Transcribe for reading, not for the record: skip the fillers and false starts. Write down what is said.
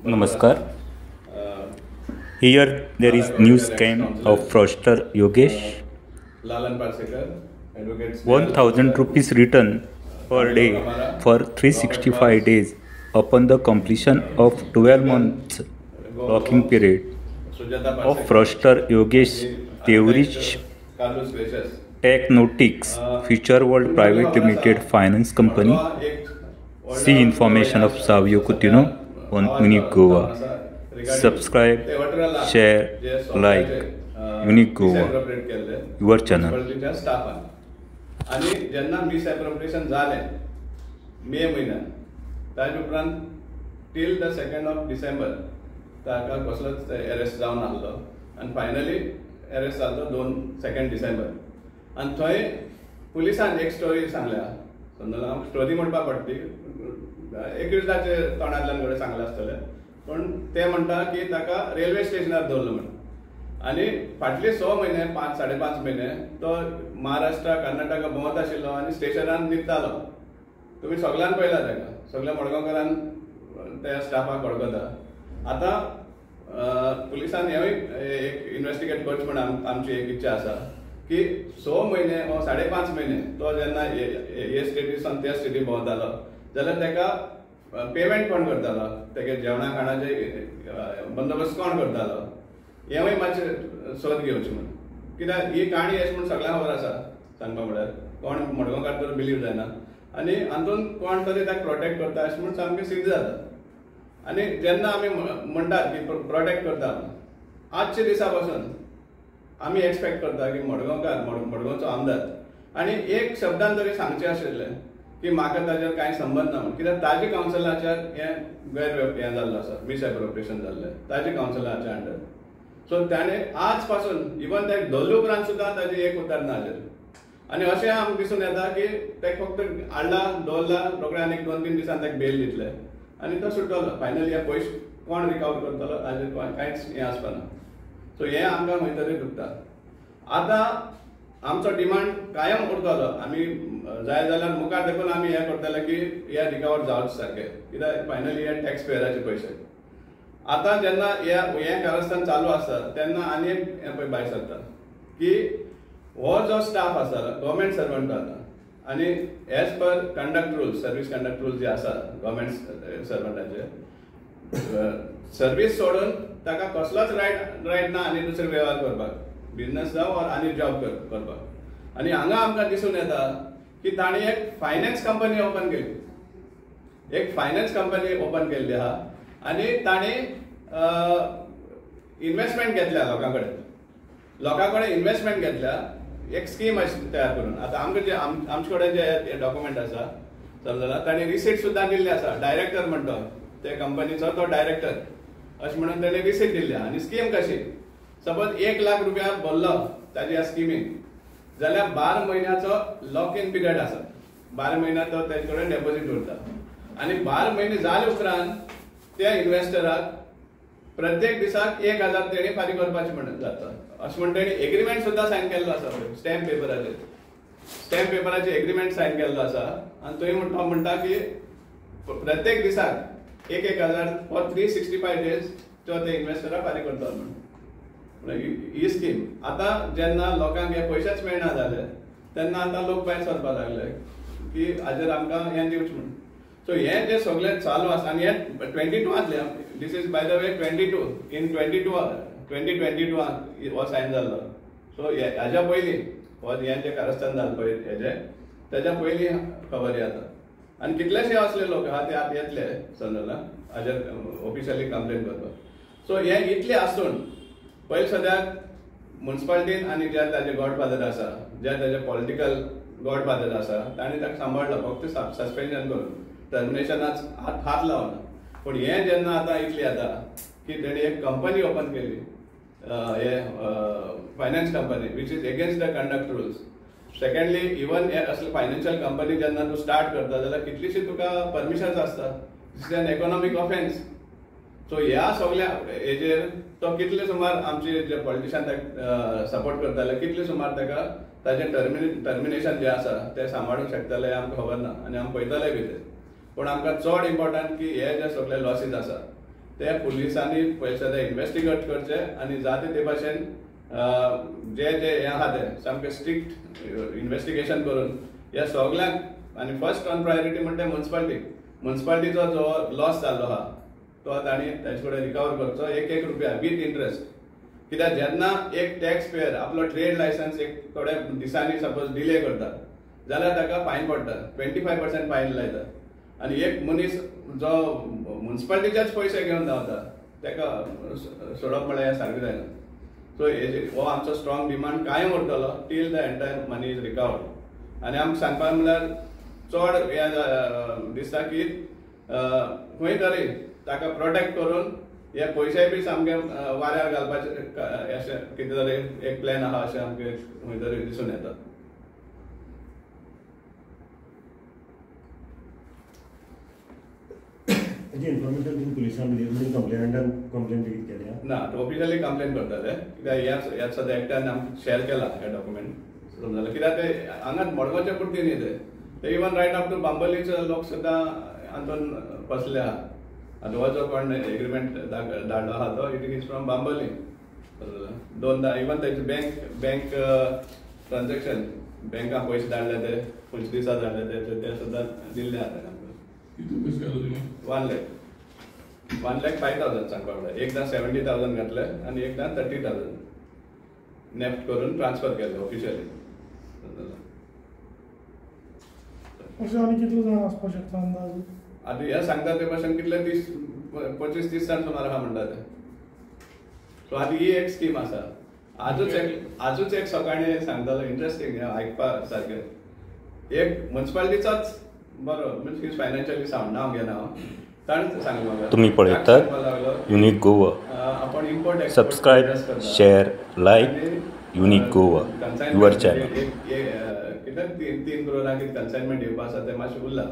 Namaskar. Here there is new scam of fraudster Yogesh. Lalan Parsekar, advocate 1000 rupees return per day for 365 days upon the completion of 12 months locking period of fraudster Yogesh Tevrich Carlos Gracious. Technotics Future World Private Limited Finance Company. See information of Savio Coutinho on Unique Goa. Subscribe, share, like Unique Goa, your channel. आणि जेन्ना misappropriation जालें मे म्हयन्यात ताजे उपरांत till the 2nd of December ताका कसलोच arrest जावन नासलो आनी फायनली अरेस्ट जालो 2nd December आनी थंय पुलिसान एक स्टोरी सांगल्या समजला हांव स्टोरी म्हणपाक पडटी एक्युजाचे तोंडांतल्यान कडेन सांगलें आसतलें पण ते म्हणटा की ताका रेल्वे स्टेशनार दवरलो म्हणून आनी फाटले 6 म्हयने 5-5.5 म्हयने तो महाराष्ट्रा कर्नाटका भोंवत आशिल्लो आनी स्टेशनार न्हिदतालो तुमी सगळ्यान पळयला ताका सगळ्या मडगांवकारान त्या स्टाफाक वळखता आतां पुलिसान हेंवूय एक इन्वेस्टिगेट करचें म्हण आमची एक इच्छा आसा की 6 म्हयने वा 5.5 म्हयने तो जेन्ना हे स्टेटीसान त्या स्टेटी भोंवतालो जाल्यार ताका पेमेंट कोण करतालो तेगे जेवणा खाणाचे बंदोबस्त कोण करतालो हेंवूय मातशें सोद घेवचें म्हण कित्याक ही काणी अशी म्हण सगळ्यांक खबर आसा सांगपा म्हळ्यार कोण मडगांवकार तर बिलीव जायना आनी हातून कोण तरी ताका प्रोटेक्ट करता अशें म्हण सामकें सिद्ध जाता आनी जेन्ना आमी म्हणटात की प्रोटेक्ट करता आजच्या दिसा पासून आमी एक्सपेक्ट करता की मडगांवकार मडगांवचो आमदार आनी एक शब्दान तरी सांगचें आशिल्लें की म्हाका ताजेर कांय संबंद ना म्हणून कित्याक ताजे कावन्सिलाचेर हें जाल्लो आसा मिसएप्रोप्रिएशन जाल्लें ताजे कावन्सिलाच्या अंडर सो ताणें आज पासून इवन ते धरले उपरांत सुद्दां ताजें एक उतर ना हाजेर आनी अशें आमकां दिसून येता की ताका फक्त हाडला दवरला रोखडें आनीक 2-3 दिसान ताका बेल दितले आनी तो सुटलो फायनली हे पयशे कोण रिकवर करतलो ताजेर कांयच हें आसपाना सो हें आमकां खंय तरी दुखता आतां आमचो डिमांड कायम उरतलो आमी जाय जाल्यार मुखार देखून आमी हें करतले की हे रिकवर जावचे सारकें कित्याक फायनली हे टॅक्स पेयराचे पयशे आतां जेन्ना हें कारस्थान चालू आसता तेन्ना आनी एक हें पळय भायर सरता की हो जो स्टाफ आसा गव्हर्मेंट सर्वंट आसा आनी as per conduct rules service conduct rules जे आसा गव्हर्मेंट सर्वंटाचे सर्वीस सोडून ताका कसलोच रायट ना आनी दुसरे वेव्हार करपाक बिझनेस जावं ऑर आनी जॉब करपाक आनी हांगा आमकां दिसून येता की ताणें एक फायनान्स कंपनी ओपन केल्ली आहा आनी ताणें इन्वेस्टमेंट घेतल्या लोकां कडेन इन्वेस्टमेंट घेतल्या एक स्कीम तयार करून आतां आमकां जे आमचे कडेन जे डॉक्युमेंट आसा समजला ताणें रिसीट सुद्दां दिल्ली आसा डायरेक्टर म्हणतो ते कंपनीचो तो डायरेक्टर अशें म्हणून ताणें रिसीट दिल्ली आनी स्कीम कशी सपोज 1 लाख रुपया भरलो ताजे ह्या स्किमीन जाल्यार 12 म्हयन्याचो लॉक इन पिरियड आसा 12 म्हयन्या तो तेजे कडेन डेपोजीट उरता आनी 12 म्हयने जाले उपरांत त्या इन्वेस्टराक प्रत्येक दिसाक 1000 तेणी फारीक करपाचें म्हणून जाता अशें म्हणून तेणी एग्रीमेंट सुद्दां सायन केल्लो आसा स्टॅम्प पेपराचेर एग्रीमेंट सायन केल्लो आसा आनी थंय तो म्हणटा की प्रत्येक दिसाक 1000 फॉर 365 डेज तो ते इन्वेस्टराक फारीक करता म्हणून ही स्कीम आतां जेन्ना लोकांक हे पयशेच मेळना जाले तेन्ना आतां लोक भायर सरपाक लागले की हाजेर आमकां हें दिवचें म्हणून सो हें जें सगळें चालू आसा आनी हें 22 दीस is by the way 22 in 2022 हो सायन जाल्लो सो हाज्या पयलीं हो हें जें कारस्थान जालें पळय हेजें तेज्या पयलीं खबर येता आनी कितलेशे असले लोक आहा ते आतां येतले समजला हाजेर ऑफिशियली कंप्लेन करपाक सो हें इतलें आसून पयलीं सद्याक म्युनिसिपालिटीन आनी जे ताजे गॉडफादर आसा जे ताजे पॉलिटिकल गॉडफादर आसा ताणें ताका सांबाळलो फक्त सस्पेन्शन करून टर्मिनेशनाच हात लावना पूण हें जेन्ना आतां इतलें येता की तेणी एक कंपनी ओपन केली हे finance company which is against the conduct rules secondly even हे असले फायनान्शियल कंपनी जेन्ना तूं स्टार्ट करता जाल्यार कितलीशी तुका परमिशन्स आसता this is an economic offence so ह्या सगळ्या हेजेर तो कितले सुमार आमचे जे पॉलिटिशियन ताका सपोर्ट करताले कितले सुमार ताका ताजें टर्मिनेशन जें आसा तें सांबाळूंक शकतले आमकां खबर ना आनी आमी पळयतले बी ते पूण आमकां चड इम्पॉर्टंट की हे जे सगळे लॉसीस आसा ते पुलिसांनी पयलीं ते इन्व्हेस्टिगेट करचे आनी जाता ते भाशेन जे हे आहा ते सामके स्ट्रिक्ट इन्व्हेस्टिगेशन करून ह्या सगळ्यांक आनी फर्स्ट ऑन प्रायोरिटी म्हणटा म्युन्सिपालिटीचो जो लॉस जाल्लो आहा तो तांणी ताचे कडेन रिकवर करचो एक रुपया विथ इंटरेस्ट. कित्याक जेन्ना एक टॅक्स पेयर आपलो ट्रेड लायसन्स एक थोड्या दिसांनी सपोज डिले करता जाल्यार ताका फायन पडटा 25% फायन लायता. आनी एक मनीस जो म्युन्सिपालिटीचेच पयशे घेवन धांवता ताका सोडप म्हळ्यार सारकें जायना. सो हो आमचो स्ट्रॉंग डिमांड कायम उरतलो till the entire money is recovered. आनी आमकां सांगपाक म्हळ्यार चड हे दिसता की खंय तरी ताका प्रोटेक्ट करून हे पयशे बी सामके वाऱ्यार घालपाचे अशें कितें तरी एक प्लॅन आहा अशें आमकां खंय तरी दिसून येता. इन्फॉर्मेशन पुलिसांनी दिली कंप्लेंट केल्या ना ऑफिशियली कंप्लेन करतले कित्याक ह्याच सद्या एकट्यान आमकां शेअर केला हे डॉक्युमेंट समजलें. कित्याक ते हांगा मडगांवचे पुरती न्ही ते इवन रायट अप टू बांबोलीचे लोक सुद्दां हातून फसले आहा. आनी हो जो कोण एग्रीमेंट धाडलो आहा तो इट इज फ्रॉम बांबोली. दोनदा इवन तेचे बँक ट्रान्झॅक्शन बँकाक पयशे धाडले ते 25 दिसा धाडले ते सुद्दां दिल्ले आहा. 1,05,000 सांगपाक पडटा. एकदां 70,000 घातले आनी एकदां 30,000 नेफ्ट करून ट्रान्सफर केले ऑफिशियली. आतां हे सांगता ते भाशेन कितले दीस 25 दिसान सुमार आहा म्हणटा ते. सो आतां ही एक स्कीम आसा. आजूच एक सकाळी सांगतालो इंट्रस्टिंग आयकपाक सारकें. एक म्युन्सिपालिटीचोच बरो मीन्स फायनान्शियली सावंड हांव घेना ताणें सांगलें म्हाका. तुम्ही पळयतात युनिक गोवा. आपण import subscribe, share, like unique Goa your channel. कितें 3 करोडां कितें कन्सायनमेंट येवपा आसा तें मातशें उरलां.